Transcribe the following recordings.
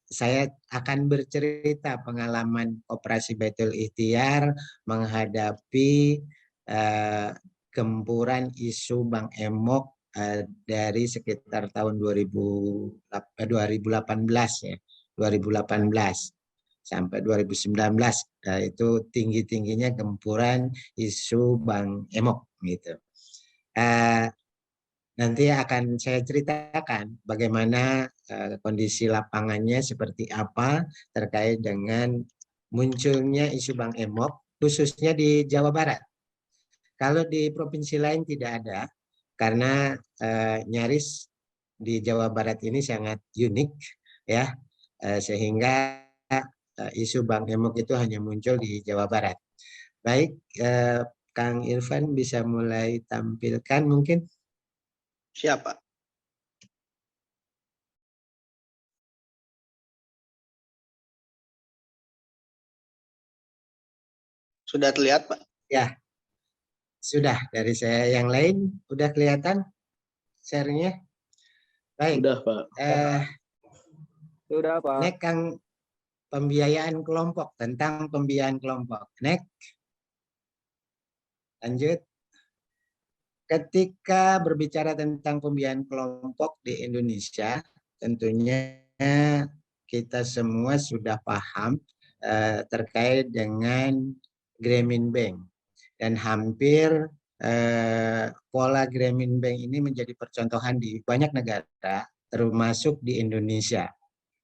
saya akan bercerita pengalaman Koperasi Baitul Ikhtiar menghadapi gempuran isu Bank Emok dari sekitar tahun 2018 ya, 2018 sampai 2019 itu tinggi-tingginya gempuran isu Bank Emok gitu. Nanti akan saya ceritakan bagaimana kondisi lapangannya seperti apa terkait dengan munculnya isu Bank Emok khususnya di Jawa Barat. Kalau di provinsi lain tidak ada karena nyaris di Jawa Barat ini sangat unik ya, sehingga isu Bank Emok itu hanya muncul di Jawa Barat. Baik, Kang Irfan bisa mulai tampilkan mungkin. Siapa? Sudah terlihat, Pak? Ya, sudah. Dari saya yang lain udah kelihatan share-nya. Baik. Sudah, Pak. Sudah, Pak. Nek Kang, pembiayaan kelompok, tentang pembiayaan kelompok. Nek, lanjut. Ketika berbicara tentang pembiayaan kelompok di Indonesia, tentunya kita semua sudah paham terkait dengan Grameen Bank. Dan hampir pola Grameen Bank ini menjadi percontohan di banyak negara, termasuk di Indonesia.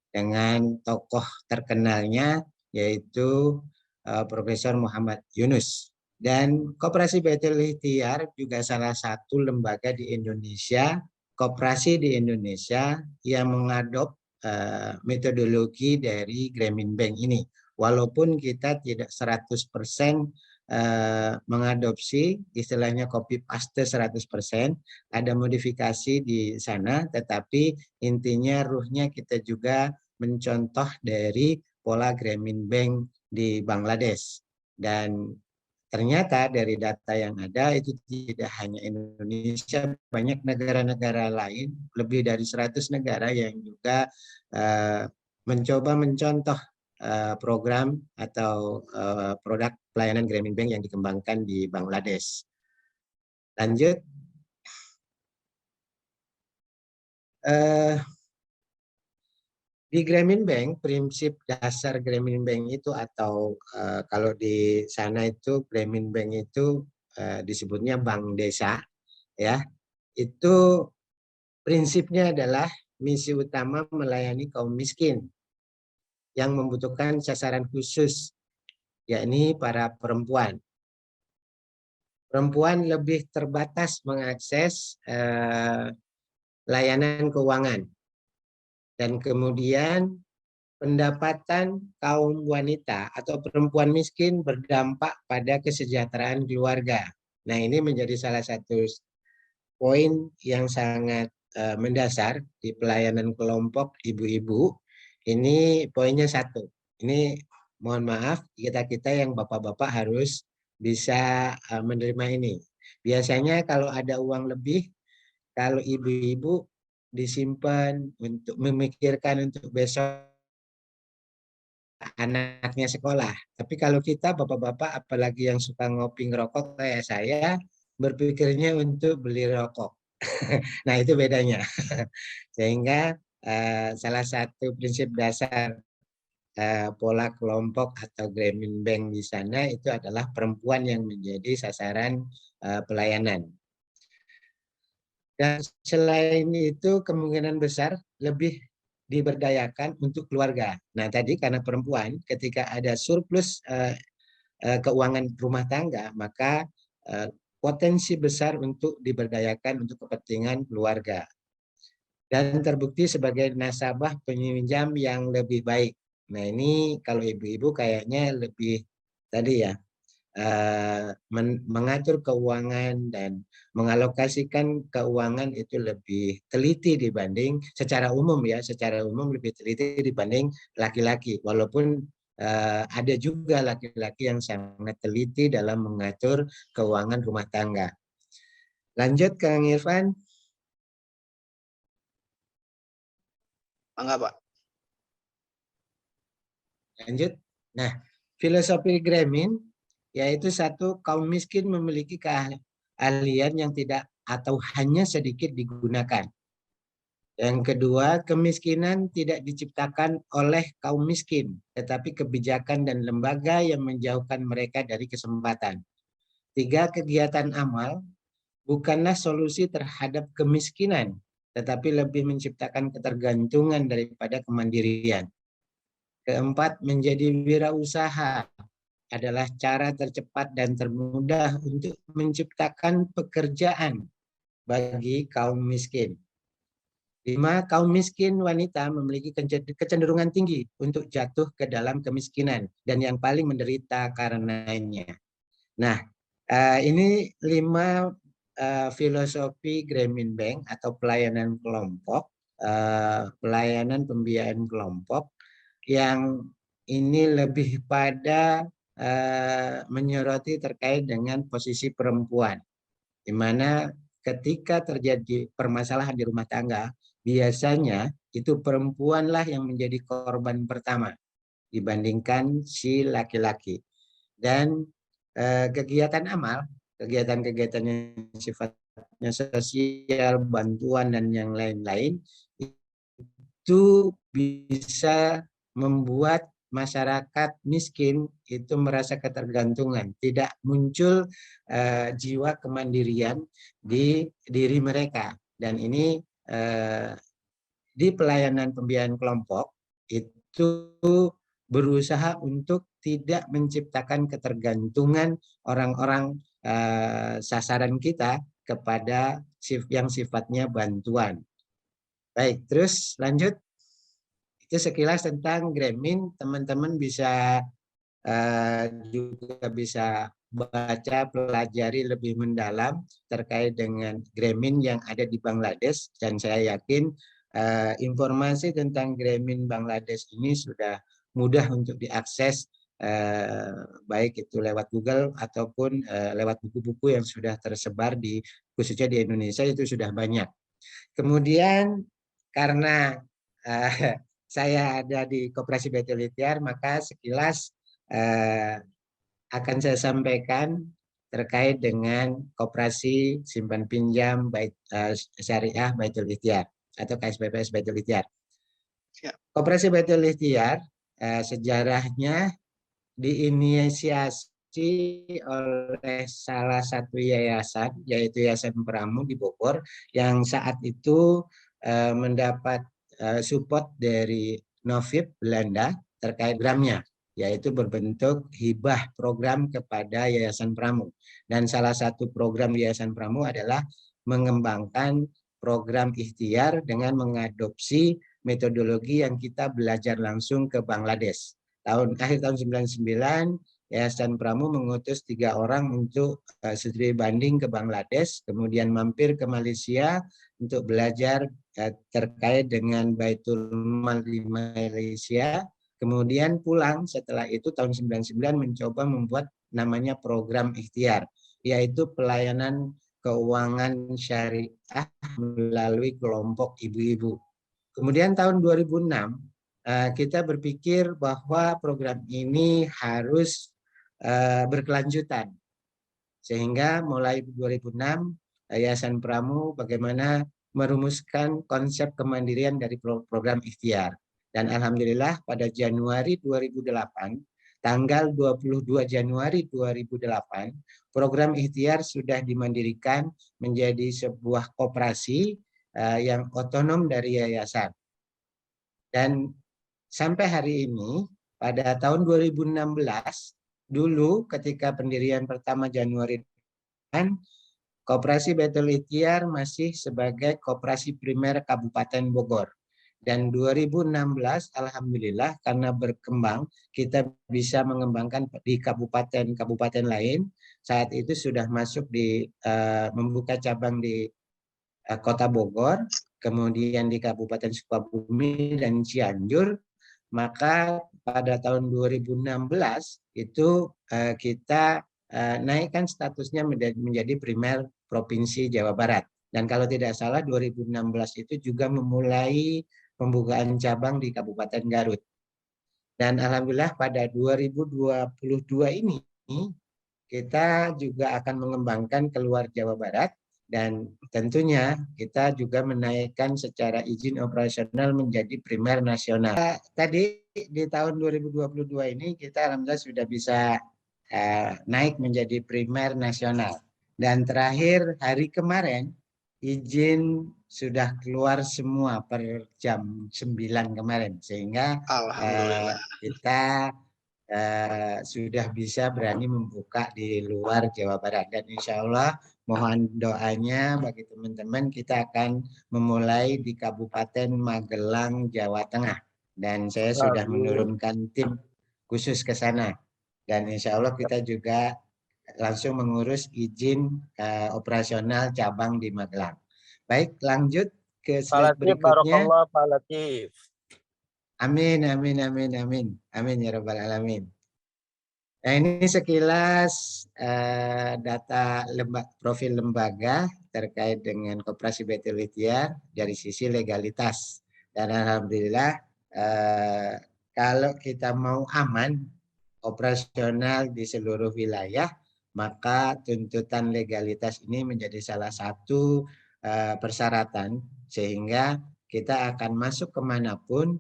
Dengan tokoh terkenalnya yaitu Profesor Muhammad Yunus. Dan Koperasi Baitul Ikhtiar juga salah satu lembaga di Indonesia, koperasi di Indonesia yang mengadop metodologi dari Grameen Bank ini. Walaupun kita tidak 100% mengadopsi istilahnya copy paste 100%, ada modifikasi di sana, tetapi intinya ruhnya kita juga mencontoh dari pola Grameen Bank di Bangladesh. Dan ternyata dari data yang ada itu tidak hanya Indonesia, banyak negara-negara lain, lebih dari 100 negara yang juga mencoba mencontoh program atau produk pelayanan Grameen Bank yang dikembangkan di Bangladesh. Lanjut. Di Grameen Bank, prinsip dasar Grameen Bank itu atau kalau di sana itu Grameen Bank itu disebutnya bank desa, ya. Itu prinsipnya adalah misi utama melayani kaum miskin yang membutuhkan sasaran khusus, yakni para perempuan. Perempuan lebih terbatas mengakses layanan keuangan. Dan kemudian pendapatan kaum wanita atau perempuan miskin berdampak pada kesejahteraan keluarga. Nah, ini menjadi salah satu poin yang sangat mendasar di pelayanan kelompok ibu-ibu. Ini poinnya satu. Ini mohon maaf, kita yang bapak-bapak harus bisa menerima ini. Biasanya kalau ada uang lebih, kalau ibu-ibu disimpan untuk memikirkan untuk besok anaknya sekolah. Tapi kalau kita bapak-bapak apalagi yang suka ngopi ngerokok kayak saya, berpikirnya untuk beli rokok. Nah, itu bedanya. Sehingga salah satu prinsip dasar pola kelompok atau Grameen Bank di sana itu adalah perempuan yang menjadi sasaran pelayanan. Dan selain itu kemungkinan besar lebih diberdayakan untuk keluarga. Nah, tadi karena perempuan ketika ada surplus keuangan rumah tangga, maka potensi besar untuk diberdayakan untuk kepentingan keluarga. Dan terbukti sebagai nasabah peminjam yang lebih baik. Nah, ini kalau ibu-ibu kayaknya lebih tadi ya, mengatur keuangan dan mengalokasikan keuangan itu lebih teliti dibanding secara umum lebih teliti dibanding laki-laki, walaupun ada juga laki-laki yang sangat teliti dalam mengatur keuangan rumah tangga. Lanjut Kang Irfan. Enggak, Pak. Lanjut. Nah, filosofi Grameen yaitu satu, kaum miskin memiliki keahlian yang tidak atau hanya sedikit digunakan. Yang kedua, kemiskinan tidak diciptakan oleh kaum miskin, tetapi kebijakan dan lembaga yang menjauhkan mereka dari kesempatan. Tiga, kegiatan amal bukanlah solusi terhadap kemiskinan, tetapi lebih menciptakan ketergantungan daripada kemandirian. Keempat, menjadi wirausaha adalah cara tercepat dan termudah untuk menciptakan pekerjaan bagi kaum miskin. 5, kaum miskin wanita memiliki kecenderungan tinggi untuk jatuh ke dalam kemiskinan dan yang paling menderita karenanya. Nah, ini 5 filosofi Grameen Bank atau pelayanan kelompok, pelayanan pembiayaan kelompok yang ini lebih pada menyoroti terkait dengan posisi perempuan, di mana ketika terjadi permasalahan di rumah tangga, biasanya itu perempuanlah yang menjadi korban pertama dibandingkan si laki-laki. Dan kegiatan amal, kegiatan-kegiatan yang sifatnya sosial, bantuan dan yang lain-lain itu bisa membuat masyarakat miskin itu merasa ketergantungan, tidak muncul jiwa kemandirian di diri mereka. Dan ini di pelayanan pembiayaan kelompok itu berusaha untuk tidak menciptakan ketergantungan orang-orang sasaran kita kepada yang sifatnya bantuan. Baik, terus lanjut. Itu sekilas tentang Grameen. Teman-teman bisa juga bisa baca, pelajari lebih mendalam terkait dengan Grameen yang ada di Bangladesh. Dan saya yakin informasi tentang Grameen Bangladesh ini sudah mudah untuk diakses, baik itu lewat Google ataupun lewat buku-buku yang sudah tersebar di khususnya di Indonesia itu sudah banyak. Kemudian karena saya ada di Koperasi Baitul Ikhtiar, maka sekilas akan saya sampaikan terkait dengan Koperasi Simpan Pinjam Syariah Baitul Ikhtiar atau KSBPS Baitul Ikhtiar. Koperasi Baitul Ikhtiar sejarahnya diinisiasi oleh salah satu yayasan, yaitu Yayasan Pramu di Bogor, yang saat itu mendapat support dari Novib Belanda terkait programnya, yaitu berbentuk hibah program kepada Yayasan Pramu. Dan salah satu program Yayasan Pramu adalah mengembangkan program ikhtiar dengan mengadopsi metodologi yang kita belajar langsung ke Bangladesh. Akhir tahun 99, Yayasan Pramu mengutus 3 orang untuk studi banding ke Bangladesh, kemudian mampir ke Malaysia untuk belajar terkait dengan Baitul Mal di Malaysia, kemudian pulang setelah itu tahun 99 mencoba membuat namanya program ikhtiar, yaitu pelayanan keuangan syariah melalui kelompok ibu-ibu. Kemudian tahun 2006 kita berpikir bahwa program ini harus berkelanjutan. Sehingga mulai 2006 Yayasan Pramu bagaimana merumuskan konsep kemandirian dari program ikhtiar. Dan alhamdulillah pada Januari 2008, tanggal 22 Januari 2008, program ikhtiar sudah dimandirikan menjadi sebuah koperasi yang otonom dari yayasan. Dan sampai hari ini, pada tahun 2016, dulu ketika pendirian pertama Januari, Koperasi Baitul Ikhtiar masih sebagai koperasi primer Kabupaten Bogor. Dan 2016, alhamdulillah karena berkembang, kita bisa mengembangkan di kabupaten-kabupaten lain. Saat itu sudah masuk di membuka cabang di Kota Bogor, kemudian di Kabupaten Sukabumi dan Cianjur. Maka pada tahun 2016 itu kita naikkan statusnya menjadi primer Provinsi Jawa Barat. Dan kalau tidak salah 2016 itu juga memulai pembukaan cabang di Kabupaten Garut. Dan alhamdulillah pada 2022 ini kita juga akan mengembangkan keluar Jawa Barat dan tentunya kita juga menaikkan secara izin operasional menjadi primer nasional. Tadi di tahun 2022 ini kita alhamdulillah sudah bisa naik menjadi primer nasional. Dan terakhir hari kemarin izin sudah keluar semua per jam 9 kemarin sehingga Alhamdulillah. kita sudah bisa berani membuka di luar Jawa Barat dan insya Allah mohon doanya bagi teman-teman kita akan memulai di Kabupaten Magelang, Jawa Tengah dan saya sudah Amin. menurunkan tim khusus ke sana dan insya Allah kita juga langsung mengurus izin operasional cabang di Magelang. Baik, lanjut ke Pak slide Latif, berikutnya. Barakallah Pak Latif. Amin, amin, amin, amin. Amin ya Rabbal Alamin. Nah, ini sekilas data profil lembaga terkait dengan Koperasi Baitul Ikhtiar dari sisi legalitas. Dan alhamdulillah kalau kita mau aman operasional di seluruh wilayah, maka tuntutan legalitas ini menjadi salah satu persyaratan sehingga kita akan masuk kemanapun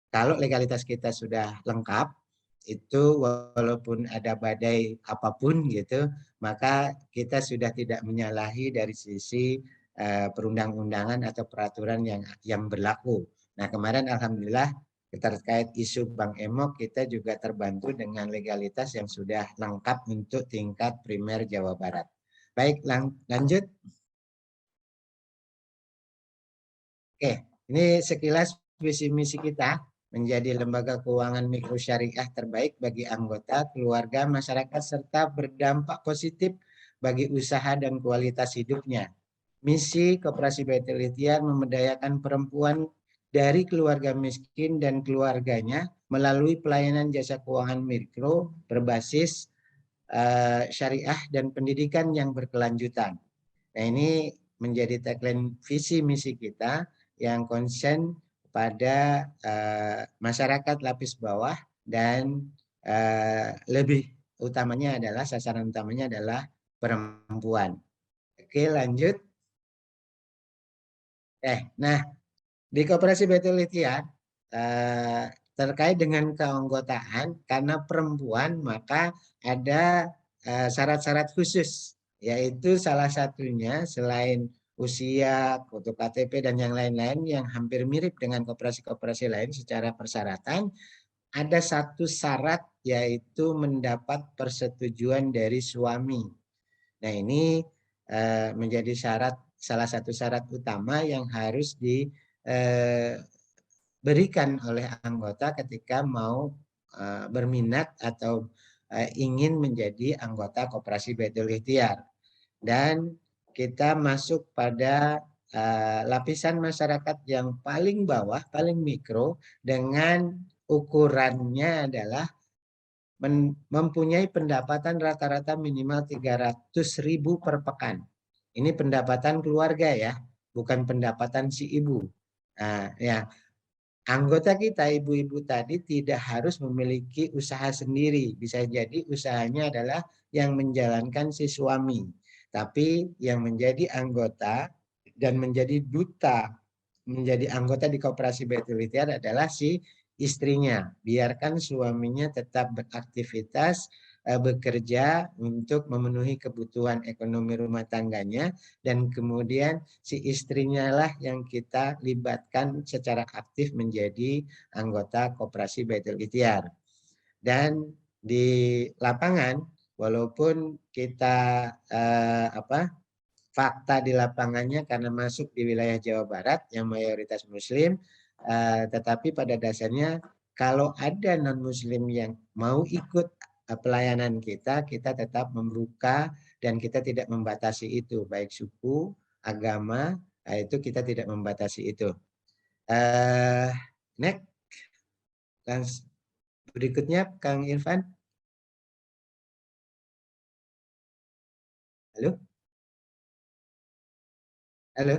kalau legalitas kita sudah lengkap itu walaupun ada badai apapun gitu, maka kita sudah tidak menyalahi dari sisi perundang-undangan atau peraturan yang berlaku. Nah, kemarin alhamdulillah terkait isu Bank Emok kita juga terbantu dengan legalitas yang sudah lengkap untuk tingkat primer Jawa Barat. Baik, lanjut. Oke, ini sekilas visi misi kita menjadi lembaga keuangan mikro syariah terbaik bagi anggota, keluarga, masyarakat, serta berdampak positif bagi usaha dan kualitas hidupnya. Misi Koperasi Baitul Ikhtiar memberdayakan perempuan dari keluarga miskin dan keluarganya melalui pelayanan jasa keuangan mikro berbasis syariah dan pendidikan yang berkelanjutan. Nah, ini menjadi tagline visi misi kita yang konsen pada masyarakat lapis bawah dan lebih utamanya adalah sasaran utamanya adalah perempuan. Oke, lanjut. Nah, di Koperasi Baitul Ikhtiar terkait dengan keanggotaan karena perempuan maka ada syarat-syarat khusus yaitu salah satunya selain usia, foto KTP dan yang lain-lain yang hampir mirip dengan koperasi-koperasi lain secara persyaratan ada satu syarat yaitu mendapat persetujuan dari suami. Nah, ini menjadi salah satu syarat utama yang harus diberikan oleh anggota ketika mau berminat atau ingin menjadi anggota Koperasi Baitul Ikhtiar. Dan kita masuk pada lapisan masyarakat yang paling bawah, paling mikro dengan ukurannya adalah mempunyai pendapatan rata-rata minimal 300.000 per pekan. Ini pendapatan keluarga ya, bukan pendapatan si ibu. Nah, ya, anggota kita ibu-ibu tadi tidak harus memiliki usaha sendiri. Bisa jadi usahanya adalah yang menjalankan si suami. Tapi yang menjadi anggota dan menjadi duta, menjadi anggota di Koperasi Baitul Ikhtiar adalah si istrinya. Biarkan suaminya tetap beraktivitas, bekerja untuk memenuhi kebutuhan ekonomi rumah tangganya dan kemudian si istrinya lah yang kita libatkan secara aktif menjadi anggota Koperasi Baitul Ikhtiar. Dan di lapangan walaupun kita fakta di lapangannya karena masuk di wilayah Jawa Barat yang mayoritas Muslim, tetapi pada dasarnya kalau ada non-Muslim yang mau ikut pelayanan kita, kita tetap membuka dan kita tidak membatasi itu, baik suku, agama, itu kita tidak membatasi itu. Next, berikutnya Kang Irfan. Halo? Halo?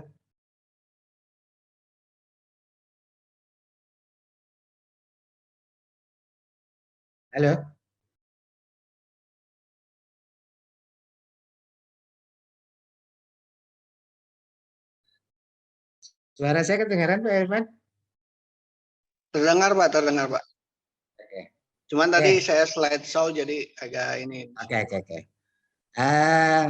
Halo, suara saya kedengaran Pak Irfan? Terdengar Pak, terdengar Pak. Oke, Cuman oke, tadi saya slide show jadi agak ini. oke. Eh,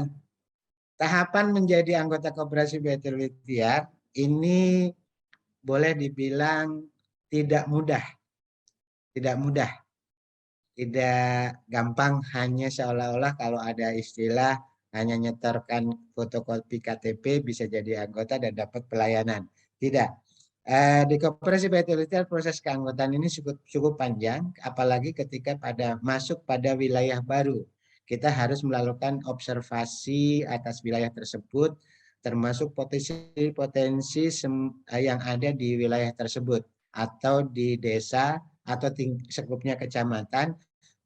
Tahapan menjadi anggota Koperasi Baitul Ikhtiar ini boleh dibilang tidak mudah, tidak mudah, tidak gampang hanya seolah-olah kalau ada istilah hanya nyetorkan fotokopi KTP bisa jadi anggota dan dapat pelayanan. Tidak. Di Koperasi Baitul Ikhtiar proses keanggotaan ini cukup panjang, apalagi ketika masuk pada wilayah baru. Kita harus melakukan observasi atas wilayah tersebut, termasuk potensi-potensi yang ada di wilayah tersebut atau di desa atau sekupnya kecamatan,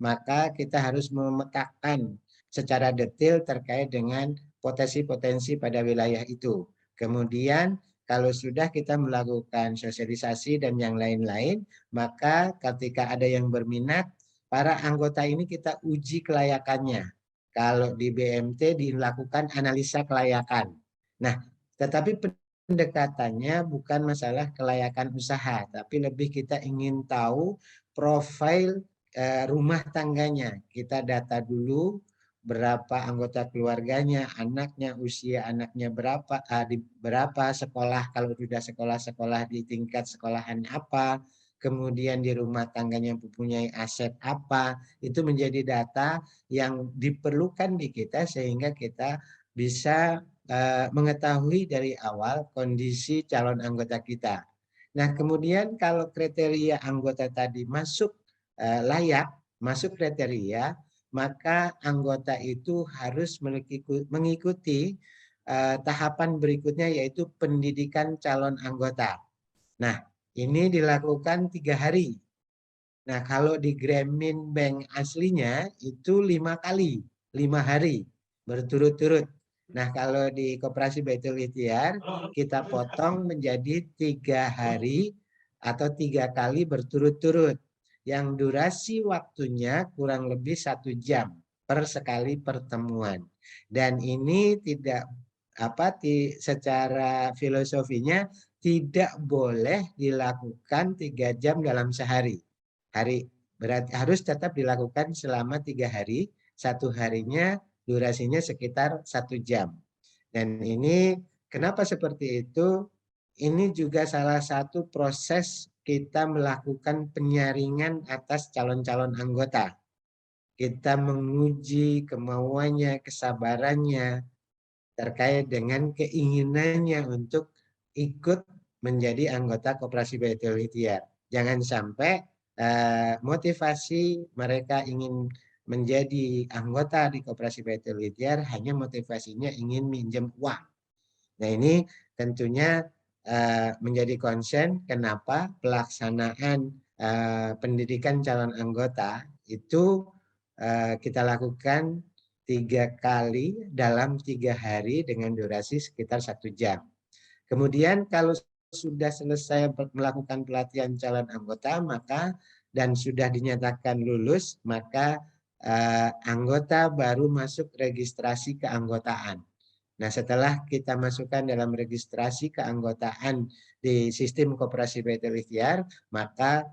maka kita harus memetakan secara detail terkait dengan potensi-potensi pada wilayah itu. Kemudian kalau sudah kita melakukan sosialisasi dan yang lain-lain, maka ketika ada yang berminat, para anggota ini kita uji kelayakannya. Kalau di BMT dilakukan analisa kelayakan. Nah, tetapi pendekatannya bukan masalah kelayakan usaha, tapi lebih kita ingin tahu profil rumah tangganya. Kita data dulu berapa anggota keluarganya, anaknya, usia anaknya berapa, berapa sekolah, kalau sudah sekolah-sekolah di tingkat sekolahan apa, kemudian di rumah tangganya mempunyai aset apa, itu menjadi data yang diperlukan di kita sehingga kita bisa mengetahui dari awal kondisi calon anggota kita. Nah, kemudian kalau kriteria anggota tadi masuk layak, masuk kriteria, maka anggota itu harus mengikuti tahapan berikutnya yaitu pendidikan calon anggota. Nah, ini dilakukan 3 hari. Nah, kalau di Grameen Bank aslinya itu 5 kali, 5 hari berturut-turut. Nah, kalau di Koperasi Baitul Ikhtiar kita potong menjadi 3 hari atau 3 kali berturut-turut. Yang durasi waktunya kurang lebih 1 jam per sekali pertemuan. Dan ini tidak secara filosofinya tidak boleh dilakukan 3 jam dalam sehari. Berarti harus tetap dilakukan selama 3 hari. 1 harinya durasinya sekitar 1 jam. Dan ini kenapa seperti itu? Ini juga salah satu proses kita melakukan penyaringan atas calon-calon anggota. Kita menguji kemauannya, kesabarannya, terkait dengan keinginannya untuk ikut menjadi anggota Koperasi Baitul Ikhtiar. Jangan sampai motivasi mereka ingin menjadi anggota di Koperasi Baitul Ikhtiar hanya motivasinya ingin minjem uang. Nah, ini tentunya menjadi concern kenapa pelaksanaan pendidikan calon anggota itu kita lakukan 3 kali dalam 3 hari dengan durasi sekitar 1 jam. Kemudian kalau sudah selesai melakukan pelatihan calon anggota, maka dan sudah dinyatakan lulus, maka anggota baru masuk registrasi keanggotaan. Nah, setelah kita masukkan dalam registrasi keanggotaan di sistem Koperasi Baitul Ikhtiar, maka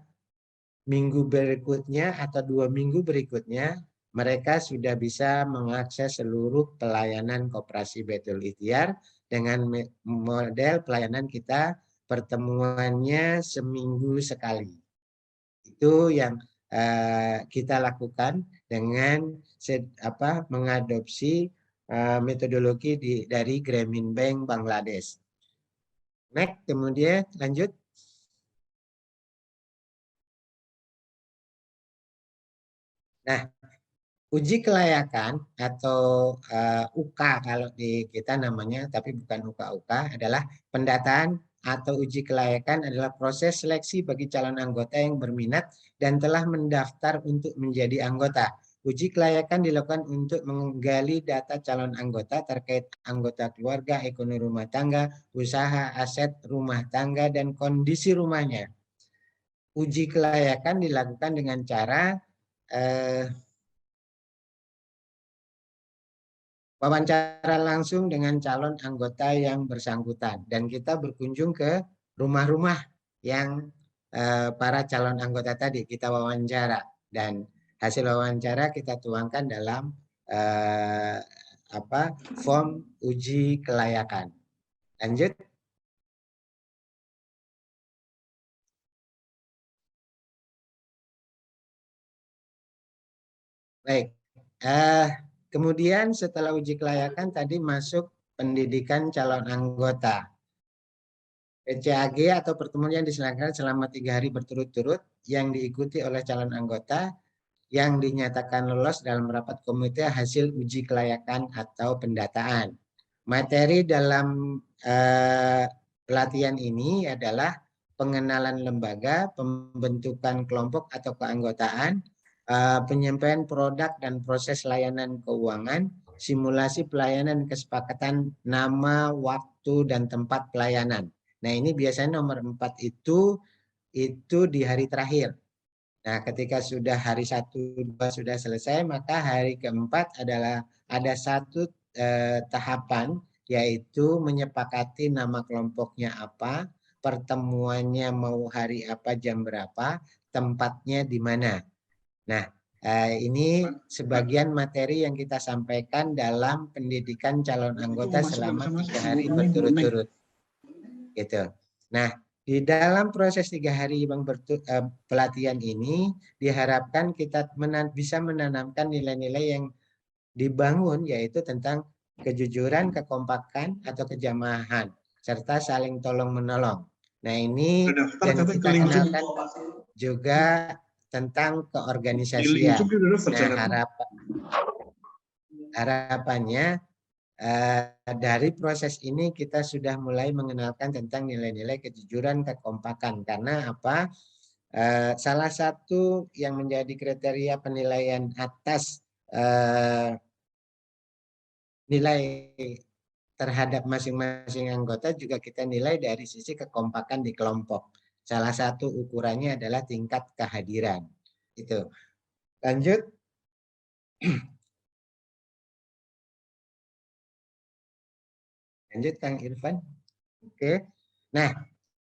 minggu berikutnya atau 2 minggu berikutnya mereka sudah bisa mengakses seluruh pelayanan Koperasi Baitul Ikhtiar dengan model pelayanan kita pertemuannya seminggu sekali. Itu yang kita lakukan dengan mengadopsi metodologi dari Grameen Bank Bangladesh. Next, kemudian lanjut. Nah, uji kelayakan atau UK kalau di kita namanya, tapi bukan UK adalah pendataan atau uji kelayakan adalah proses seleksi bagi calon anggota yang berminat dan telah mendaftar untuk menjadi anggota. Uji kelayakan dilakukan untuk menggali data calon anggota terkait anggota keluarga, ekonomi rumah tangga, usaha, aset rumah tangga, dan kondisi rumahnya. Uji kelayakan dilakukan dengan cara wawancara langsung dengan calon anggota yang bersangkutan dan kita berkunjung ke rumah-rumah yang para calon anggota tadi kita wawancara dan hasil wawancara kita tuangkan dalam form uji kelayakan. Lanjut. Baik. Kemudian setelah uji kelayakan tadi masuk pendidikan calon anggota. PCAG atau pertemuan yang diselenggarakan selama 3 hari berturut-turut yang diikuti oleh calon anggota yang dinyatakan lolos dalam rapat komite hasil uji kelayakan atau pendataan. Materi dalam pelatihan ini adalah pengenalan lembaga, pembentukan kelompok atau keanggotaan, penyampaian produk dan proses layanan keuangan, simulasi pelayanan kesepakatan nama, waktu, dan tempat pelayanan. Nah, ini biasanya nomor 4 itu di hari terakhir. Nah, ketika sudah hari 1, 2 sudah selesai, maka hari keempat adalah ada satu tahapan, yaitu menyepakati nama kelompoknya apa, pertemuannya mau hari apa, jam berapa, tempatnya di mana. Nah, ini sebagian materi yang kita sampaikan dalam pendidikan calon anggota selama 3 hari berturut-turut. Gitu. Nah, di dalam proses 3 hari pelatihan ini diharapkan kita bisa menanamkan nilai-nilai yang dibangun, yaitu tentang kejujuran, kekompakan atau kejamahan, serta saling tolong menolong. Nah, ini dan kita kenalkan juga tentang keorganisasian. Nah, harapannya dari proses ini kita sudah mulai mengenalkan tentang nilai-nilai kejujuran, kekompakan. Karena apa? Salah satu yang menjadi kriteria penilaian atas nilai terhadap masing-masing anggota juga kita nilai dari sisi kekompakan di kelompok. Salah satu ukurannya adalah tingkat kehadiran. Itu. Lanjut. Lanjut Kang Irfan. Oke. Nah,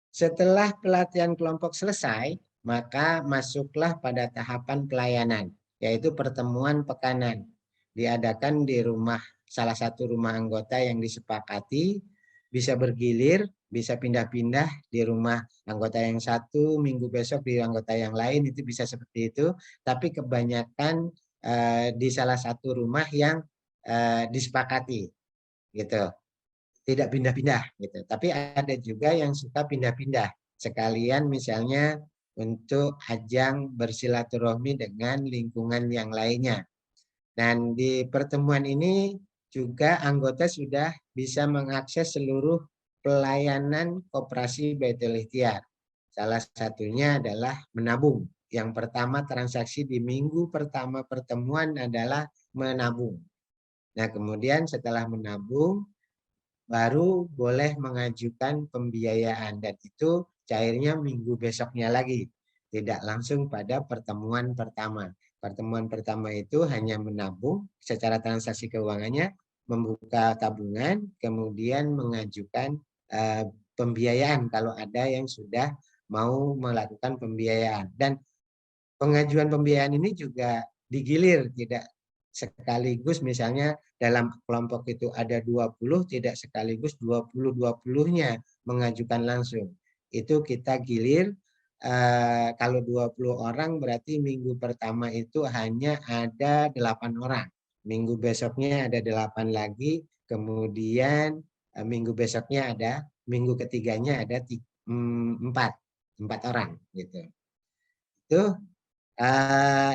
setelah pelatihan kelompok selesai, maka masuklah pada tahapan pelayanan, yaitu pertemuan pekanan. Diadakan di salah satu rumah anggota yang disepakati, bisa bergilir, bisa pindah-pindah di rumah anggota yang satu, minggu besok di anggota yang lain, itu bisa seperti itu. Tapi kebanyakan di salah satu rumah yang disepakati, gitu. Tidak pindah-pindah gitu. Tapi ada juga yang suka pindah-pindah. Sekalian misalnya untuk ajang bersilaturahmi dengan lingkungan yang lainnya. Dan di pertemuan ini juga anggota sudah bisa mengakses seluruh pelayanan koperasi Baitul Ikhtiar. Salah satunya adalah menabung. Yang pertama transaksi di minggu pertama pertemuan adalah menabung. Nah, kemudian setelah menabung baru boleh mengajukan pembiayaan dan itu cairnya minggu besoknya lagi, tidak langsung pada pertemuan pertama. Pertemuan pertama itu hanya menabung secara transaksi keuangannya, membuka tabungan, kemudian mengajukan pembiayaan kalau ada yang sudah mau melakukan pembiayaan. Dan pengajuan pembiayaan ini juga digilir, tidak sekaligus. Misalnya dalam kelompok itu ada 20, tidak sekaligus 20-20-nya mengajukan langsung. Itu kita gilir. Kalau 20 orang berarti minggu pertama itu hanya ada 8 orang. Minggu besoknya ada 8 lagi. Kemudian minggu besoknya minggu ketiganya ada 4 orang gitu. Itu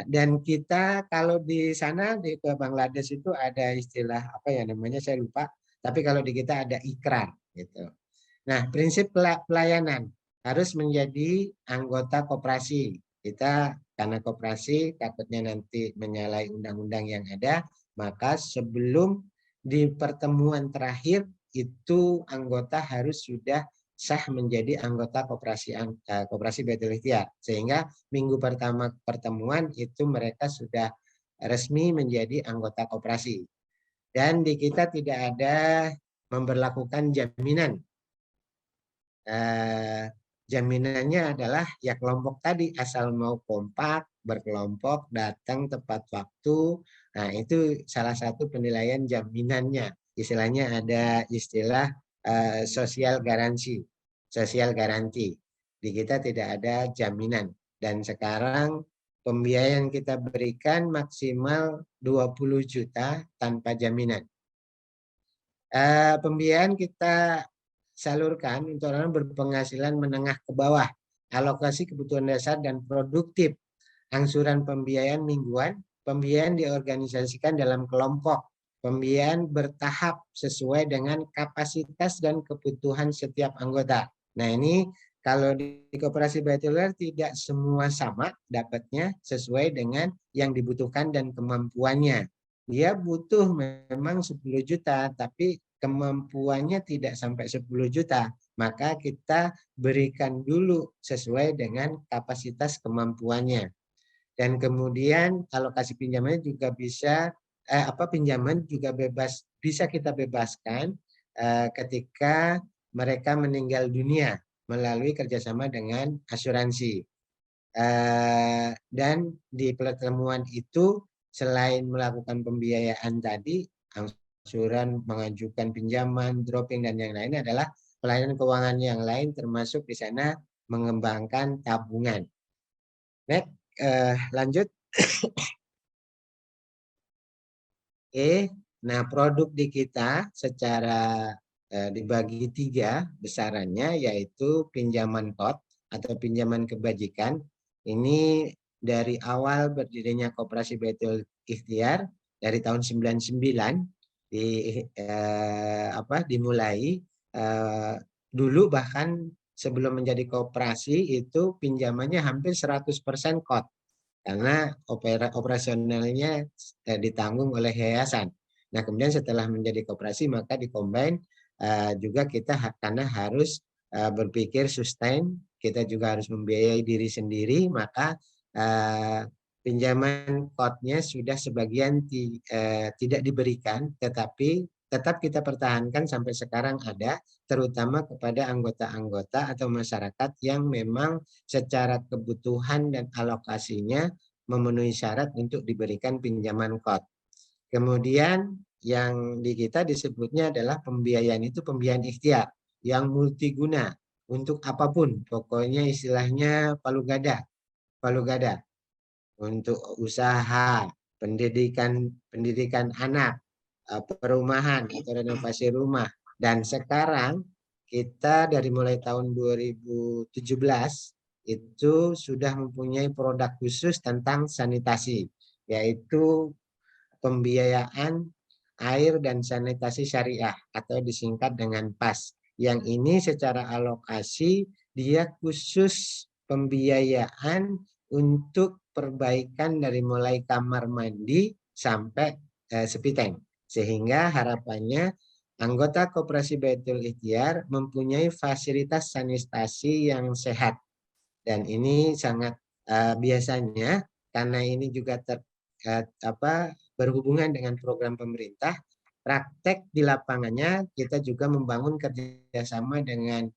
dan kita kalau di sana di Bangladesh itu ada istilah apa ya namanya saya lupa, tapi kalau di kita ada ikrar gitu. Nah, prinsip pelayanan harus menjadi anggota koperasi. Kita karena koperasi takutnya nanti menyalahi undang-undang yang ada, maka sebelum di pertemuan terakhir itu anggota harus sudah sah menjadi anggota koperasi Baitul Ikhtiar. Sehingga minggu pertama pertemuan itu mereka sudah resmi menjadi anggota koperasi. Dan di kita tidak ada memberlakukan jaminan. Jaminannya adalah ya kelompok tadi asal mau kompak, berkelompok, datang tepat waktu. Nah, itu salah satu penilaian jaminannya. Istilahnya ada istilah sosial garansi, sosial garanti. Di kita tidak ada jaminan. Dan sekarang pembiayaan kita berikan maksimal 20 juta tanpa jaminan. Pembiayaan kita salurkan untuk orang berpenghasilan menengah ke bawah, alokasi kebutuhan dasar dan produktif, angsuran pembiayaan mingguan, pembiayaan diorganisasikan dalam kelompok, pembiayaan bertahap sesuai dengan kapasitas dan kebutuhan setiap anggota. Nah, ini kalau di Koperasi Baitul Ikhtiar tidak semua sama dapatnya sesuai dengan yang dibutuhkan dan kemampuannya. Dia butuh memang 10 juta, tapi kemampuannya tidak sampai 10 juta. Maka kita berikan dulu sesuai dengan kapasitas kemampuannya. Dan kemudian alokasi pinjamannya juga bisa, pinjaman juga bisa kita bebaskan ketika mereka meninggal dunia melalui kerjasama dengan asuransi. Dan di pertemuan itu selain melakukan pembiayaan tadi, angsuran, mengajukan pinjaman, dropping dan yang lain adalah pelayanan keuangan yang lain termasuk di sana mengembangkan tabungan. Next, lanjut. Oke, nah produk di kita secara dibagi 3 besarannya, yaitu pinjaman KOT atau pinjaman kebajikan. Ini dari awal berdirinya Koperasi Baitul Ikhtiar dari tahun 99 dimulai. Dulu bahkan sebelum menjadi koperasi itu pinjamannya hampir 100% KOT karena operasionalnya ditanggung oleh yayasan. Nah, kemudian setelah menjadi koperasi maka dikombin juga kita karena harus berpikir sustain, kita juga harus membiayai diri sendiri, maka pinjaman KOT-nya sudah sebagian tidak diberikan, tetapi tetap kita pertahankan sampai sekarang ada, terutama kepada anggota-anggota atau masyarakat yang memang secara kebutuhan dan alokasinya memenuhi syarat untuk diberikan pinjaman KOT. Kemudian yang di kita disebutnya adalah pembiayaan itu pembiayaan ikhtiar yang multiguna untuk apapun, pokoknya istilahnya palu gada untuk usaha, pendidikan anak, perumahan atau renovasi rumah. Dan sekarang kita dari mulai tahun 2017 itu sudah mempunyai produk khusus tentang sanitasi, yaitu pembiayaan air dan sanitasi syariah atau disingkat dengan PAS. Yang ini secara alokasi dia khusus pembiayaan untuk perbaikan dari mulai kamar mandi sampai sepiteng. Sehingga harapannya anggota Koperasi Baitul Ikhtiar mempunyai fasilitas sanitasi yang sehat. Dan ini sangat biasanya karena ini juga berhubungan dengan program pemerintah, praktek di lapangannya kita juga membangun kerjasama dengan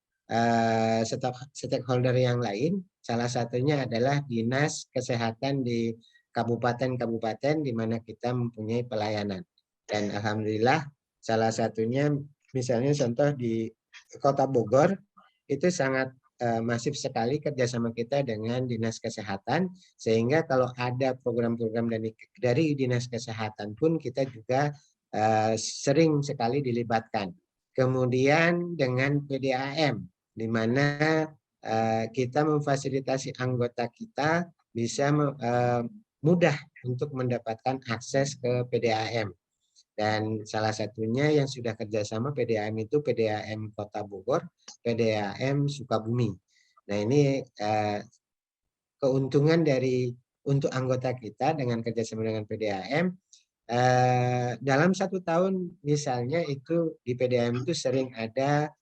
stakeholder yang lain. Salah satunya adalah Dinas Kesehatan di kabupaten-kabupaten di mana kita mempunyai pelayanan. Dan alhamdulillah salah satunya misalnya contoh di Kota Bogor itu sangat masif sekali kerjasama kita dengan Dinas Kesehatan, sehingga kalau ada program-program dari Dinas Kesehatan pun kita juga sering sekali dilibatkan. Kemudian dengan PDAM, di mana kita memfasilitasi anggota kita bisa mudah untuk mendapatkan akses ke PDAM. Dan salah satunya yang sudah kerjasama PDAM itu PDAM Kota Bogor, PDAM Sukabumi. Nah, ini keuntungan untuk anggota kita dengan kerjasama dengan PDAM. Dalam 1 tahun misalnya itu di PDAM itu sering ada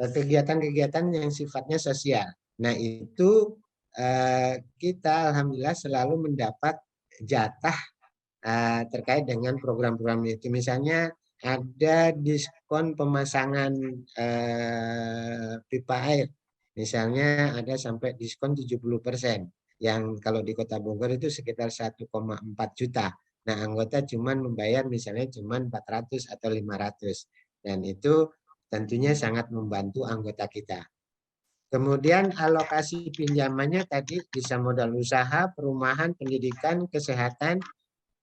kegiatan-kegiatan yang sifatnya sosial. Nah, itu kita alhamdulillah selalu mendapat jatah terkait dengan program-program itu. Misalnya ada diskon pemasangan pipa air. Misalnya ada sampai diskon 70%. Yang kalau di Kota Bogor itu sekitar 1,4 juta. Nah, anggota cuma membayar misalnya cuma 400 atau 500. Dan itu tentunya sangat membantu anggota kita. Kemudian alokasi pinjamannya tadi bisa modal usaha, perumahan, pendidikan, kesehatan,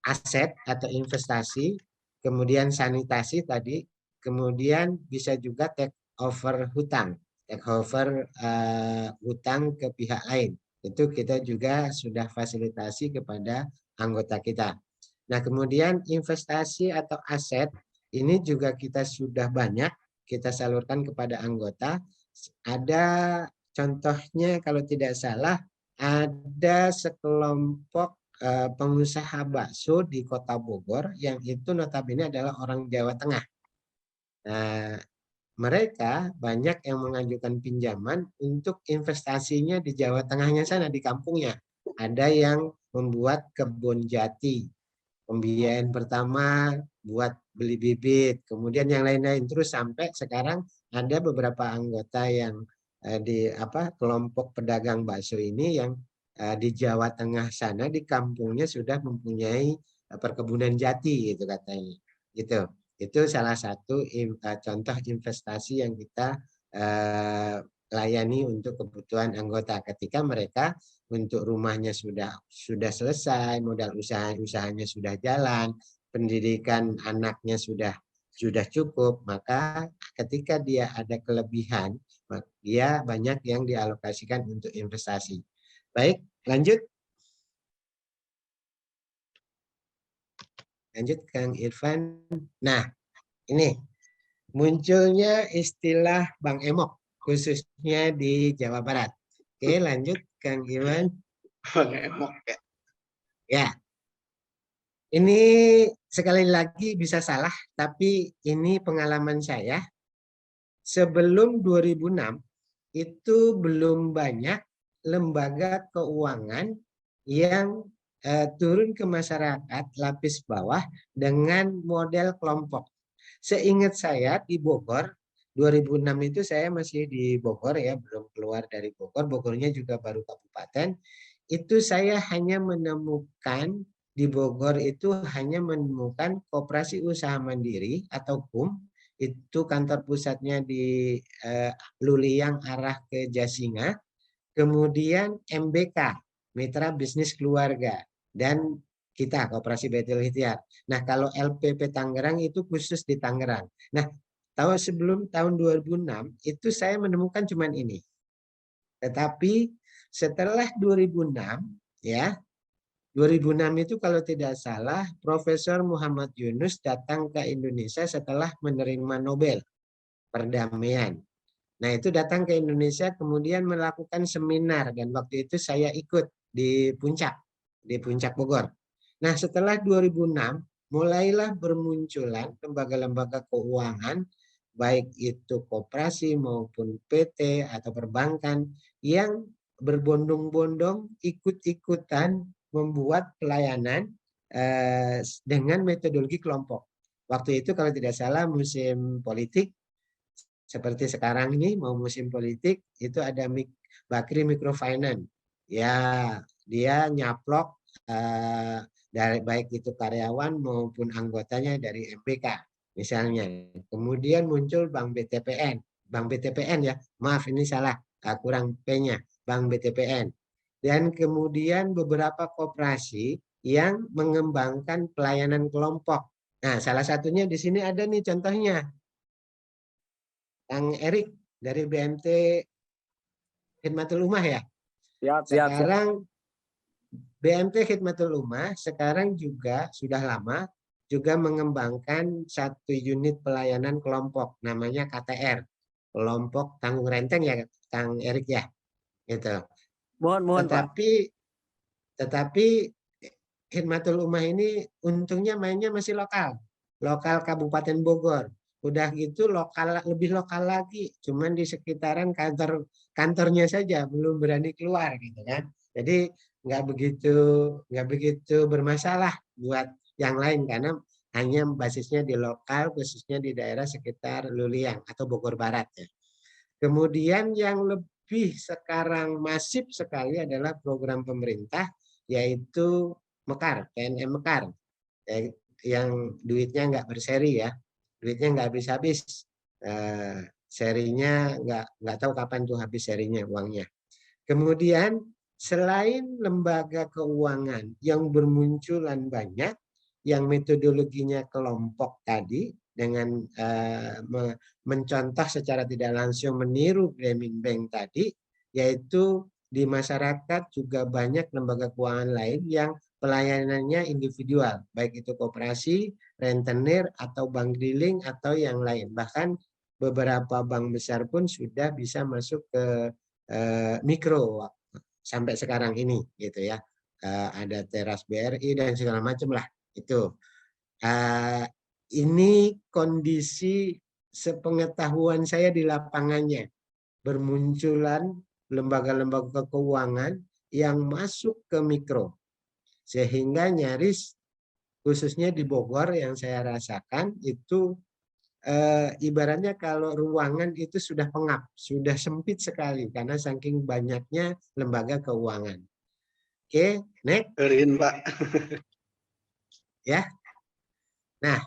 aset atau investasi, kemudian sanitasi tadi, kemudian bisa juga take over hutang ke pihak lain. Itu kita juga sudah fasilitasi kepada anggota kita. Nah, kemudian investasi atau aset ini juga kita sudah banyak kita salurkan kepada anggota. Ada contohnya kalau tidak salah ada sekelompok pengusaha bakso di Kota Bogor yang itu notabene adalah orang Jawa Tengah. Nah, mereka banyak yang mengajukan pinjaman untuk investasinya di Jawa Tengahnya sana, di kampungnya. Ada yang membuat kebun jati, pembiayaan pertama buat beli bibit, kemudian yang lain-lain terus sampai sekarang ada beberapa anggota yang di kelompok pedagang bakso ini yang di Jawa Tengah sana di kampungnya sudah mempunyai perkebunan jati gitu katanya. Gitu. Itu salah satu contoh investasi yang kita layani untuk kebutuhan anggota ketika mereka untuk rumahnya sudah selesai, modal usahanya sudah jalan, pendidikan anaknya sudah cukup, maka ketika dia ada kelebihan, dia banyak yang dialokasikan untuk investasi. Baik, lanjut. Lanjut Kang Irfan. Nah, ini munculnya istilah Bang Emok khususnya di Jawa Barat. Oke, lanjut Kang Irfan. Bang Emok ya. Ya. Ini sekali lagi bisa salah, tapi ini pengalaman saya. Sebelum 2006 itu belum banyak lembaga keuangan yang turun ke masyarakat lapis bawah dengan model kelompok. Seingat saya di Bogor 2006 itu saya masih di Bogor ya, belum keluar dari Bogor. Bogornya juga baru kabupaten. Itu saya hanya menemukan di Bogor itu hanya menemukan Koperasi Usaha Mandiri atau KUM, itu kantor pusatnya di Luliang arah ke Jasinga, kemudian MBK, Mitra Bisnis Keluarga, dan kita Koperasi Baitul Ikhtiar. Nah, kalau LPP Tangerang itu khusus di Tangerang. Nah, sebelum tahun 2006 itu saya menemukan cuman ini. Tetapi setelah 2006 ya, 2006 itu kalau tidak salah Profesor Muhammad Yunus datang ke Indonesia setelah menerima Nobel perdamaian. Nah, itu datang ke Indonesia kemudian melakukan seminar dan waktu itu saya ikut di Puncak Bogor. Nah, setelah 2006 mulailah bermunculan lembaga-lembaga keuangan baik itu koperasi maupun PT atau perbankan yang berbondong-bondong ikut-ikutan membuat pelayanan dengan metodologi kelompok. Waktu itu kalau tidak salah musim politik seperti sekarang ini mau musim politik itu ada Bakri Microfinance. Ya, dia nyaplok dari baik itu karyawan maupun anggotanya dari MBK misalnya. Kemudian muncul Bank BTPN ya. Maaf ini salah, kurang P-nya. Bank BTPN. Dan kemudian beberapa koperasi yang mengembangkan pelayanan kelompok. Nah, salah satunya di sini ada nih contohnya. Kang Erik dari BMT Khidmatul Ummah ya. Sekarang BMT Khidmatul Ummah sekarang juga sudah lama juga mengembangkan satu unit pelayanan kelompok namanya KTR, kelompok tanggung renteng ya Kang Erik ya. Gitu. Mohon Tetapi Khidmatul Ummah ini untungnya mainnya masih lokal Kabupaten Bogor. Udah gitu lokal, lebih lokal lagi, cuman di sekitaran kantornya saja, belum berani keluar gitu kan. Jadi nggak begitu bermasalah buat yang lain karena hanya basisnya di lokal, khususnya di daerah sekitar Luliang atau Bogor Barat ya. Kemudian yang lebih sekarang masif sekali adalah program pemerintah yaitu Mekar, PNM Mekar, yang duitnya nggak berseri ya, duitnya nggak habis-habis. Serinya nggak tahu kapan tuh habis serinya uangnya. Kemudian selain lembaga keuangan yang bermunculan banyak, yang metodologinya kelompok tadi dengan mencontoh secara tidak langsung meniru Grameen Bank tadi, yaitu di masyarakat juga banyak lembaga keuangan lain yang pelayanannya individual, baik itu koperasi, rentenir, atau bank dealing, atau yang lain. Bahkan beberapa bank besar pun sudah bisa masuk ke mikro sampai sekarang ini gitu ya. Ada Teras BRI dan segala macam lah itu. Ini kondisi sepengetahuan saya di lapangannya, bermunculan lembaga-lembaga keuangan yang masuk ke mikro, sehingga nyaris khususnya di Bogor yang saya rasakan itu ibaratnya kalau ruangan itu sudah pengap, sudah sempit sekali karena saking banyaknya lembaga keuangan. Oke, next Keren, Pak. ya. Nah,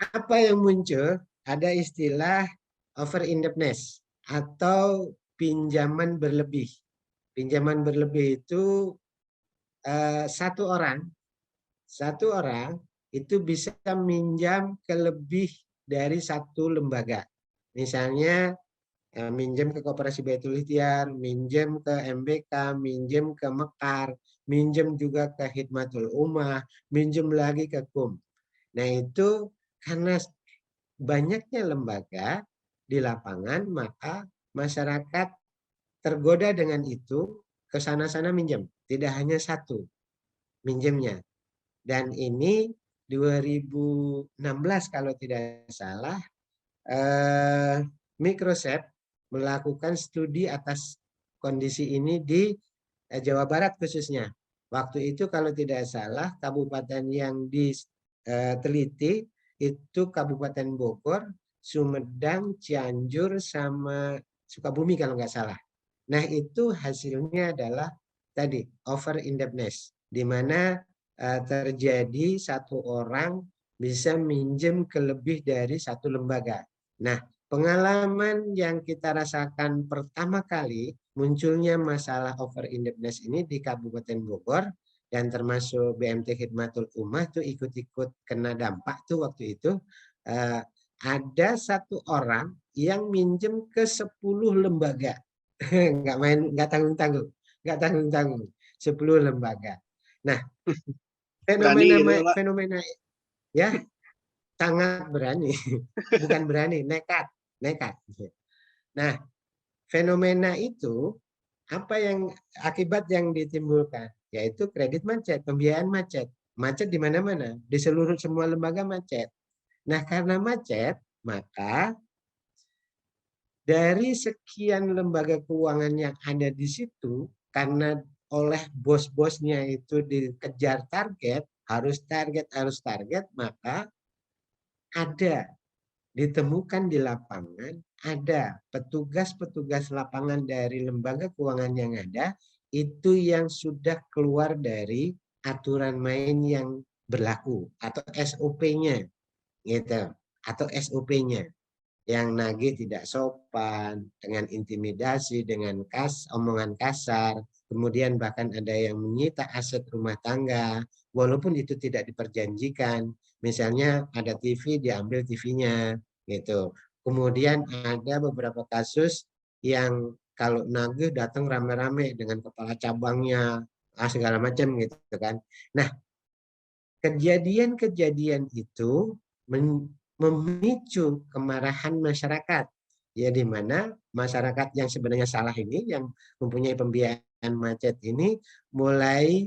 apa yang muncul? Ada istilah over indebtedness atau pinjaman berlebih. Pinjaman berlebih itu satu orang itu bisa minjam ke lebih dari satu lembaga. Misalnya minjem ke Koperasi Baitul Ikhtiar, minjem ke MBK, minjem ke Mekar, minjem juga ke Khidmatul Ummah, minjem lagi ke KUM. Nah itu karena banyaknya lembaga di lapangan, maka masyarakat tergoda dengan itu ke sana-sana minjem. Tidak hanya satu minjemnya. Dan ini 2016 kalau tidak salah, Microsoft melakukan studi atas kondisi ini di Jawa Barat khususnya. Waktu itu kalau tidak salah kabupaten yang diteliti itu Kabupaten Bogor, Sumedang, Cianjur, sama Sukabumi kalau nggak salah. Nah itu hasilnya adalah tadi over indebtedness, di mana terjadi satu orang bisa minjem ke lebih dari satu lembaga. Nah, pengalaman yang kita rasakan pertama kali munculnya masalah over indebtedness ini di Kabupaten Bogor dan termasuk BMT Khidmatul Ummah tuh ikut-ikut kena dampak tuh waktu itu. Ada satu orang yang minjem ke 10 lembaga. Nggak tanggung-tanggung, 10 lembaga. Nah, Berani gitu, Pak. fenomena ya sangat berani, bukan berani, nekat. Nah, fenomena itu apa yang akibat yang ditimbulkan, yaitu kredit macet, pembiayaan macet. Macet di mana-mana, di seluruh semua lembaga macet. Nah, karena macet, maka dari sekian lembaga keuangan yang ada di situ, karena oleh bos-bosnya itu dikejar target, harus target, maka ada ditemukan di lapangan, ada petugas-petugas lapangan dari lembaga keuangan yang ada, itu yang sudah keluar dari aturan main yang berlaku atau SOP-nya gitu, atau SOP-nya yang nagih tidak sopan, dengan intimidasi, dengan omongan kasar, kemudian bahkan ada yang menyita aset rumah tangga, walaupun itu tidak diperjanjikan. Misalnya ada TV, diambil TV-nya, gitu. Kemudian ada beberapa kasus yang kalau nagih datang rame-rame dengan kepala cabangnya, segala macam gitu kan. Nah, kejadian-kejadian itu memicu kemarahan masyarakat, ya di mana masyarakat yang sebenarnya salah ini, yang mempunyai pembiayaan macet ini mulai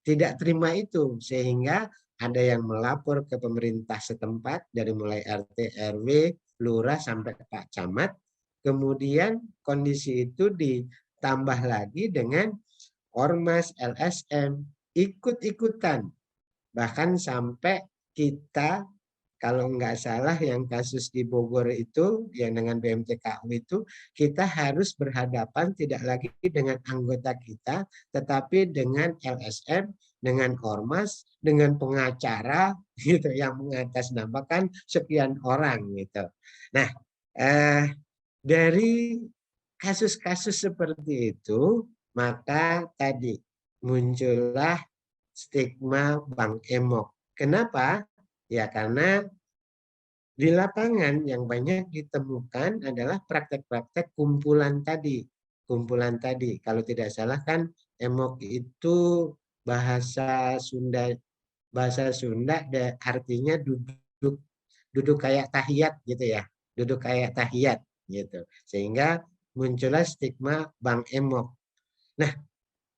tidak terima itu, sehingga ada yang melapor ke pemerintah setempat dari mulai RT, RW, lurah sampai ke Pak Camat. Kemudian kondisi itu ditambah lagi dengan ormas, LSM, ikut-ikutan. Bahkan sampai kita, kalau nggak salah yang kasus di Bogor itu, yang dengan BMTKU itu, kita harus berhadapan tidak lagi dengan anggota kita, tetapi dengan LSM, dengan ormas, dengan pengacara, gitu, yang mengatasnamakan sekian orang, gitu. Nah, dari kasus-kasus seperti itu, maka tadi muncullah stigma Bang Emok. Kenapa? Ya karena di lapangan yang banyak ditemukan adalah praktek-praktek kumpulan tadi. Kumpulan tadi, kalau tidak salah kan Emok itu bahasa Sunda, artinya duduk duduk kayak tahiyat gitu ya. Duduk kayak tahiyat gitu. Sehingga muncullah stigma Bang Emok. Nah,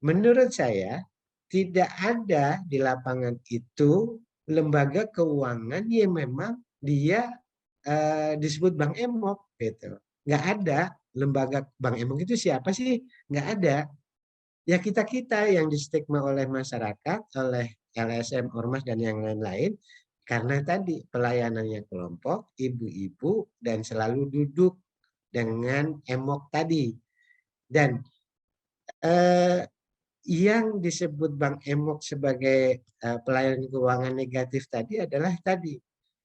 menurut saya tidak ada di lapangan itu lembaga keuangan yang memang dia disebut Bank Emok gitu. Nggak ada lembaga Bank Emok itu siapa sih? Nggak ada. Ya kita-kita yang distigma oleh masyarakat, oleh LSM, Ormas, dan yang lain-lain, karena tadi pelayanannya kelompok, ibu-ibu, dan selalu duduk dengan emok tadi. Dan yang disebut Bank Emok sebagai pelayanan keuangan negatif tadi adalah tadi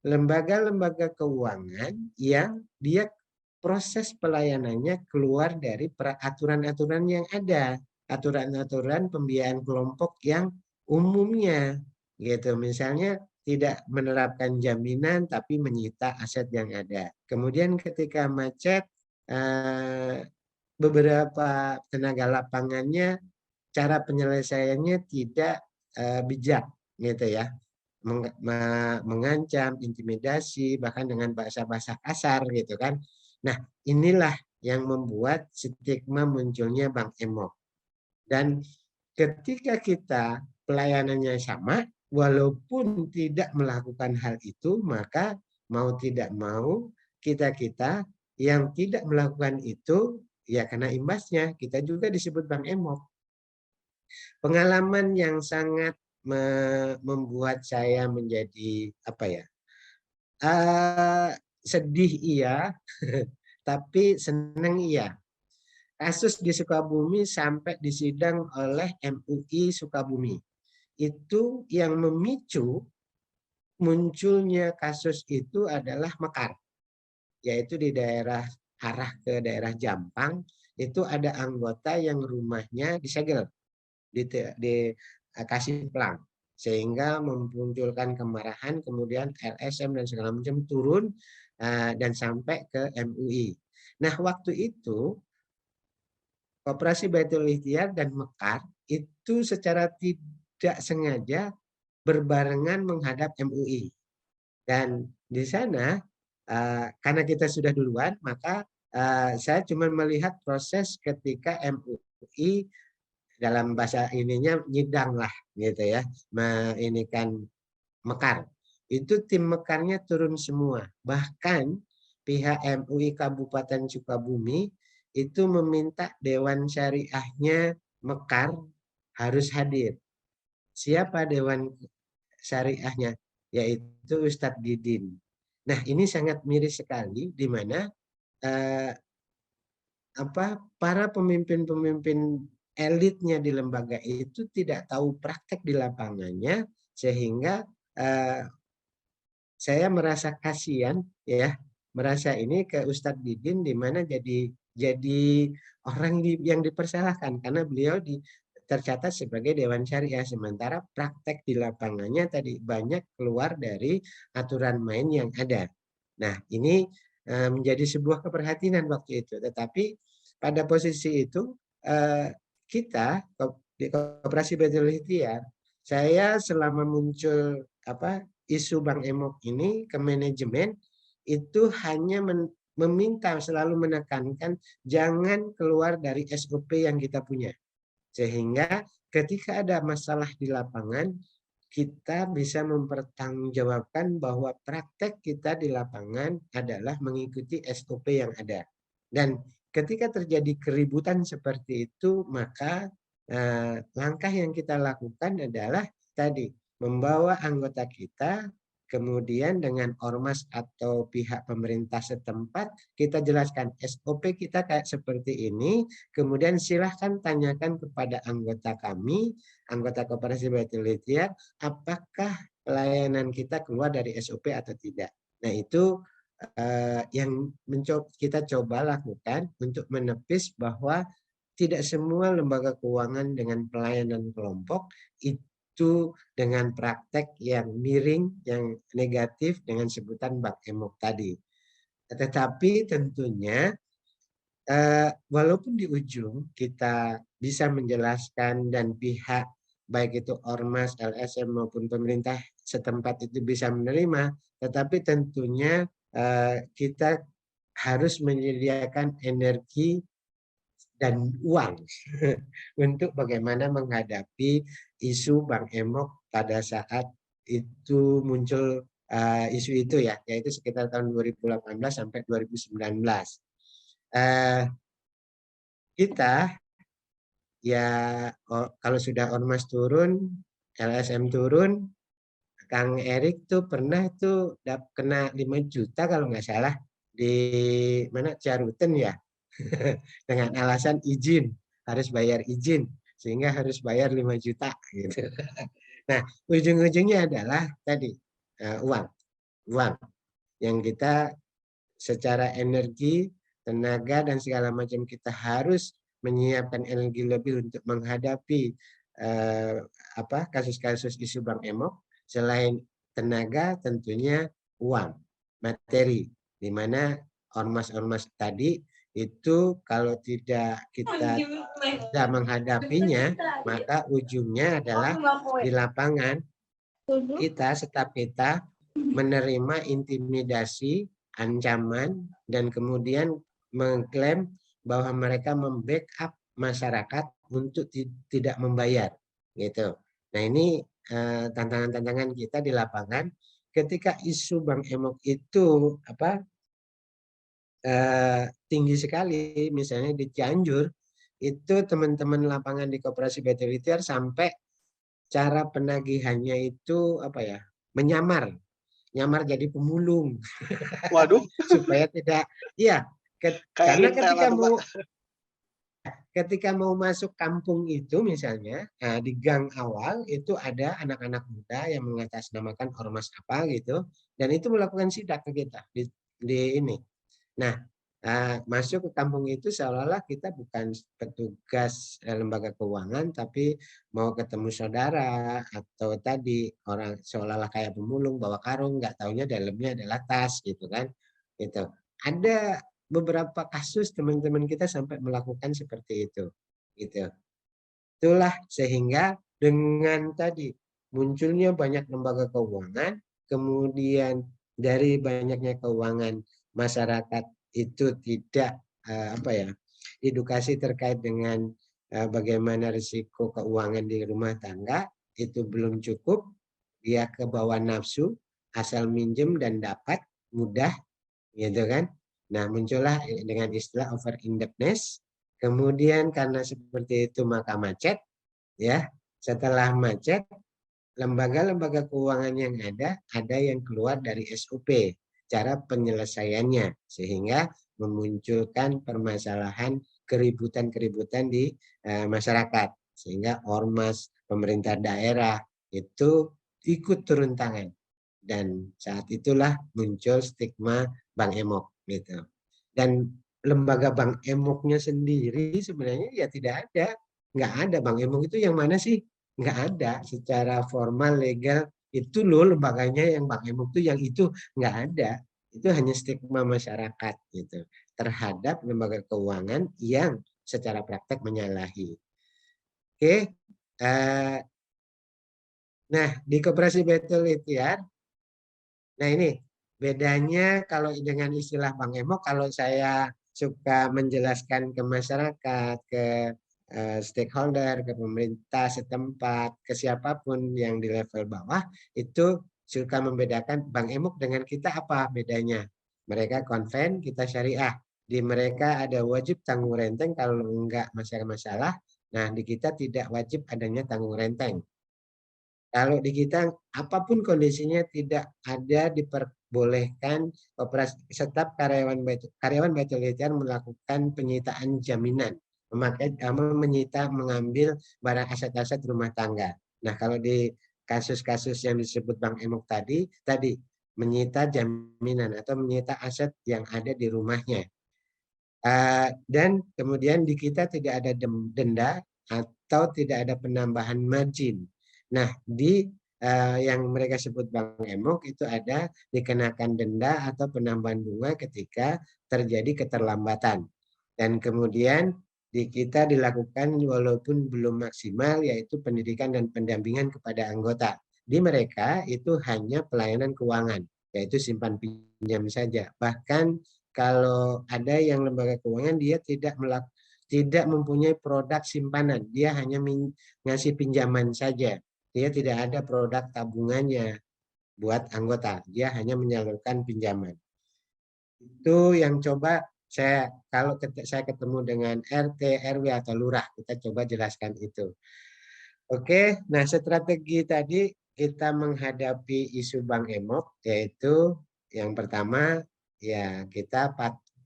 lembaga-lembaga keuangan yang dia proses pelayanannya keluar dari aturan-aturan yang ada, aturan-aturan pembiayaan kelompok yang umumnya, gitu. Misalnya tidak menerapkan jaminan tapi menyita aset yang ada. Kemudian ketika macet, beberapa tenaga lapangannya cara penyelesaiannya tidak bijak, gitu ya, mengancam, intimidasi, bahkan dengan bahasa-bahasa kasar, gitu kan. Nah, inilah yang membuat stigma munculnya Bang Emok. Dan ketika kita pelayanannya sama, walaupun tidak melakukan hal itu, maka mau tidak mau kita-kita yang tidak melakukan itu, ya karena imbasnya kita juga disebut Bang Emok. Pengalaman yang sangat membuat saya menjadi apa ya, sedih iya, tapi senang iya. Kasus di Sukabumi sampai disidang oleh MUI Sukabumi. Itu yang memicu munculnya kasus itu adalah mekar, yaitu di daerah arah ke daerah Jampang, itu ada anggota yang rumahnya disegel, dikasih pelang, sehingga memunculkan kemarahan, kemudian LSM dan segala macam turun dan sampai ke MUI. Nah, waktu itu Koperasi Baitul Ikhtiar dan Mekar itu secara tidak sengaja berbarengan menghadap MUI. Dan di sana karena kita sudah duluan, maka saya cuma melihat proses ketika MUI dalam bahasa ininya nyidang lah gitu ya, ini kan Mekar. Itu tim Mekarnya turun semua. Bahkan pihak MUI Kabupaten Sukabumi itu meminta Dewan Syariahnya Mekar harus hadir. Siapa Dewan Syariahnya? Yaitu Ustadz Didin. Nah, ini sangat miris sekali di mana para pemimpin-pemimpin elitnya di lembaga itu tidak tahu praktek di lapangannya, sehingga saya merasa kasihan ya, merasa ini ke Ustadz Didin, di mana jadi orang yang dipersalahkan karena beliau tercatat sebagai Dewan Syariah, sementara praktek di lapangannya tadi banyak keluar dari aturan main yang ada. Nah, ini menjadi sebuah keprihatinan waktu itu. Tetapi pada posisi itu kita di Koperasi Baitul Ikhtiar, saya selama muncul isu Bang Emok ini ke manajemen itu hanya meminta, selalu menekankan jangan keluar dari SOP yang kita punya. Sehingga ketika ada masalah di lapangan, kita bisa mempertanggungjawabkan bahwa praktek kita di lapangan adalah mengikuti SOP yang ada. Dan ketika terjadi keributan seperti itu, maka langkah yang kita lakukan adalah tadi membawa anggota kita, kemudian dengan ormas atau pihak pemerintah setempat kita jelaskan SOP kita kayak seperti ini, kemudian silahkan tanyakan kepada anggota kami, anggota Koperasi Baitul Ikhtiar, apakah pelayanan kita keluar dari SOP atau tidak. Nah itu yang kita coba lakukan untuk menepis bahwa tidak semua lembaga keuangan dengan pelayanan kelompok itu dengan praktek yang miring, yang negatif dengan sebutan Bank Emok tadi. Tetapi tentunya walaupun di ujung kita bisa menjelaskan dan pihak baik itu ormas, LSM maupun pemerintah setempat itu bisa menerima, tetapi tentunya kita harus menyediakan energi dan uang untuk bagaimana menghadapi isu Bank Emok pada saat itu muncul isu itu ya, yaitu sekitar tahun 2018 sampai 2019. Kita ya kalau sudah ormas turun, LSM turun, Kang Erik tuh pernah tuh kena 5 juta kalau nggak salah di mana Caruten ya. Dengan alasan izin, harus bayar izin sehingga harus bayar 5 juta gitu. Nah, ujung-ujungnya adalah tadi uang. Uang yang kita secara energi, tenaga dan segala macam kita harus menyiapkan energi lebih untuk menghadapi kasus-kasus isu Bank Emok. Selain tenaga tentunya uang, materi, di mana ormas-ormas tadi itu kalau tidak kita bisa menghadapinya, maka ujungnya adalah di lapangan kita, staf kita menerima intimidasi, ancaman, dan kemudian mengklaim bahwa mereka membackup masyarakat untuk tidak membayar, gitu. Nah ini tantangan-tantangan kita di lapangan ketika isu Bank Emok itu tinggi sekali, misalnya di Cianjur itu teman-teman lapangan di Koperasi Baitul Ikhtiar sampai cara penagihannya itu menyamar jadi pemulung. Waduh. Supaya tidak, iya, karena ketika mau masuk kampung itu misalnya di gang awal itu ada anak-anak muda yang mengatasnamakan ormas apa gitu, dan itu melakukan sidak ke kita di ini. Nah, masuk ke kampung itu seolah-olah kita bukan petugas lembaga keuangan, tapi mau ketemu saudara atau tadi orang seolah-olah kayak pemulung bawa karung, nggak taunya dalamnya adalah tas gitu kan. Gitu. Ada beberapa kasus teman-teman kita sampai melakukan seperti itu. Gitu. Itulah sehingga dengan tadi munculnya banyak lembaga keuangan, kemudian dari banyaknya keuangan masyarakat itu tidak edukasi terkait dengan bagaimana risiko keuangan di rumah tangga itu belum cukup, dia ke bawah nafsu, asal minjem dan dapat mudah, gitu kan. Nah muncullah dengan istilah over indebtedness, kemudian karena seperti itu maka macet, ya. Setelah macet, lembaga-lembaga keuangan yang ada yang keluar dari SOP cara penyelesaiannya, sehingga memunculkan permasalahan keributan-keributan di masyarakat, sehingga ormas pemerintah daerah itu ikut turun tangan, dan saat itulah muncul stigma Bank Emok gitu. Dan lembaga Bank Emoknya sendiri sebenarnya ya tidak ada, nggak ada. Bank Emok itu yang mana sih? Nggak ada secara formal legal itu loh lembaganya yang Bank Emok itu, yang itu nggak ada. Itu hanya stigma masyarakat gitu terhadap lembaga keuangan yang secara praktek menyalahi. Oke, nah di Koperasi Baitul Ikhtiar, nah ini bedanya kalau dengan istilah Bank Emok, kalau saya suka menjelaskan ke masyarakat, ke stakeholder, ke pemerintah setempat, ke siapapun yang di level bawah, itu suka membedakan Bank Emok dengan kita apa bedanya. Mereka konven, kita syariah. Di mereka ada wajib tanggung renteng, kalau enggak masalah-masalah. Nah, di kita tidak wajib adanya tanggung renteng. Kalau di kita apapun kondisinya tidak ada diperbolehkan operasi, setiap karyawan Baitul Ikhtiar melakukan penyitaan jaminan, menyita, mengambil barang aset-aset rumah tangga. Nah, kalau di kasus-kasus yang disebut Bang Emok tadi menyita jaminan atau menyita aset yang ada di rumahnya. Dan kemudian di kita tidak ada denda atau tidak ada penambahan margin. Nah, di yang mereka sebut Bank Emok itu ada dikenakan denda atau penambahan bunga ketika terjadi keterlambatan. Dan kemudian di kita dilakukan walaupun belum maksimal, yaitu pendidikan dan pendampingan kepada anggota. Di mereka itu hanya pelayanan keuangan, yaitu simpan pinjam saja. Bahkan kalau ada yang lembaga keuangan dia tidak mempunyai produk simpanan, dia hanya ngasih pinjaman saja. Dia tidak ada produk tabungannya buat anggota, dia hanya menyalurkan pinjaman. Itu yang coba kalau saya ketemu dengan RT, RW atau lurah, kita coba jelaskan itu. Oke, nah strategi tadi kita menghadapi isu Bank Emok, yaitu yang pertama ya kita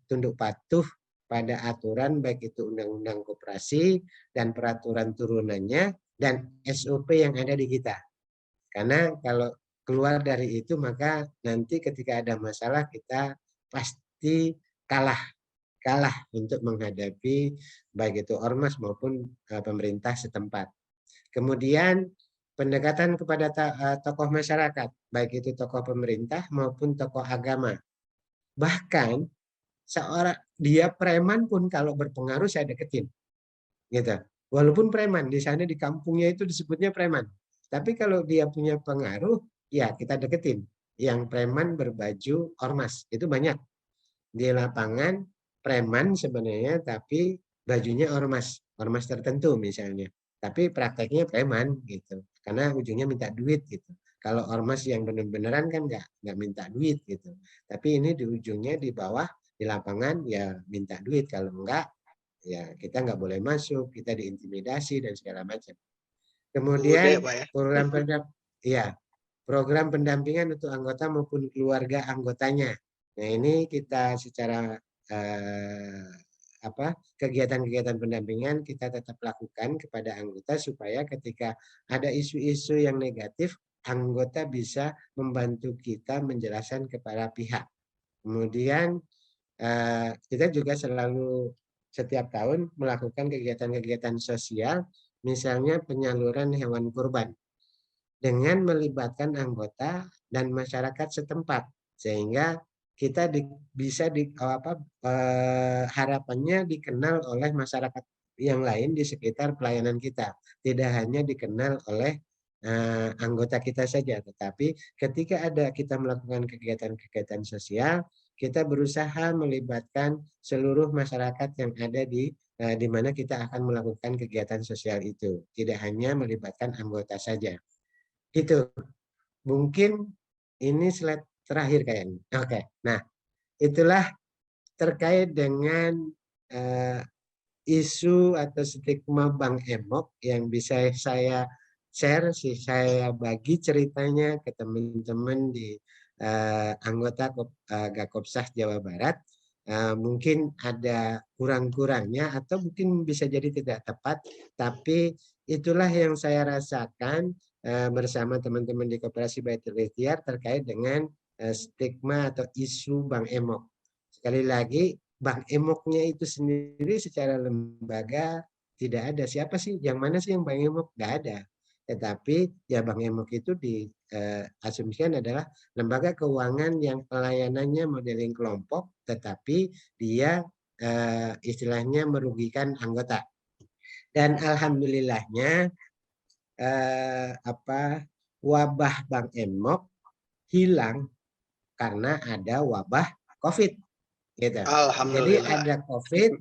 tunduk patuh pada aturan baik itu undang-undang koperasi dan peraturan turunannya dan SOP yang ada di kita. Karena kalau keluar dari itu maka nanti ketika ada masalah kita pasti kalah untuk menghadapi baik itu ormas maupun pemerintah setempat. Kemudian pendekatan kepada tokoh masyarakat, baik itu tokoh pemerintah maupun tokoh agama. Bahkan seorang dia preman pun kalau berpengaruh saya deketin, gitu. Walaupun preman di sana di kampungnya itu disebutnya preman, tapi kalau dia punya pengaruh, ya kita deketin. Yang preman berbaju ormas itu banyak di lapangan, preman sebenarnya tapi bajunya ormas tertentu misalnya. Tapi prakteknya preman gitu. Karena ujungnya minta duit gitu. Kalau ormas yang benar-benaran kan nggak minta duit gitu. Tapi ini di ujungnya di bawah di lapangan ya minta duit. Kalau enggak ya kita nggak boleh masuk, kita diintimidasi dan segala macam. Kemudian program pendampingan untuk anggota maupun keluarga anggotanya. Nah, ini kita secara kegiatan-kegiatan pendampingan kita tetap lakukan kepada anggota supaya ketika ada isu-isu yang negatif, anggota bisa membantu kita menjelaskan kepada pihak. Kemudian kita juga selalu setiap tahun melakukan kegiatan-kegiatan sosial, misalnya penyaluran hewan kurban dengan melibatkan anggota dan masyarakat setempat, sehingga kita harapannya dikenal oleh masyarakat yang lain di sekitar pelayanan kita, tidak hanya dikenal oleh anggota kita saja, tetapi ketika kita melakukan kegiatan-kegiatan sosial, kita berusaha melibatkan seluruh masyarakat yang ada di mana kita akan melakukan kegiatan sosial itu, tidak hanya melibatkan anggota saja. Itu mungkin ini slide terakhir kayaknya. Oke, nah itulah terkait dengan isu atau stigma Bank Emok yang bisa saya share, saya bagi ceritanya ke teman-teman di anggota Gakopsah Jawa Barat. Mungkin ada kurang-kurangnya atau mungkin bisa jadi tidak tepat, tapi itulah yang saya rasakan bersama teman-teman di Koperasi Baitul Ikhtiar terkait dengan stigma atau isu Bank Emok. Sekali lagi, Bank Emoknya itu sendiri secara lembaga tidak ada. Siapa sih? Yang mana sih yang Bank Emok? Tidak ada. Tetapi ya Bank Emok itu diasumsikan adalah lembaga keuangan yang pelayanannya modeling kelompok, tetapi dia istilahnya merugikan anggota. Dan alhamdulillahnya wabah Bank Emok hilang karena ada wabah COVID. Gitu. Jadi ada COVID,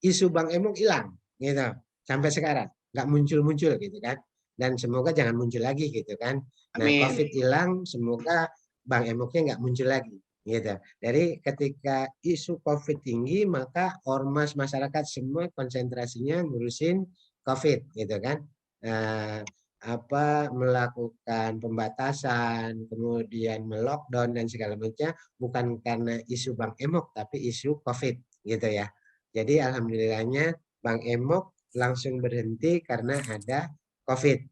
isu Bank Emok hilang. gitu. Sampai sekarang nggak muncul-muncul gitu kan. Dan semoga jangan muncul lagi gitu kan. Nah, Amin. COVID hilang, semoga Bang Emoknya nggak muncul lagi gitu. Dari ketika isu COVID tinggi, maka ormas masyarakat semua konsentrasinya ngurusin COVID gitu kan. Eh, melakukan pembatasan, kemudian melockdown dan segala macam bukan karena isu Bang Emok tapi isu COVID gitu ya. Jadi alhamdulillahnya Bang Emok langsung berhenti karena ada COVID.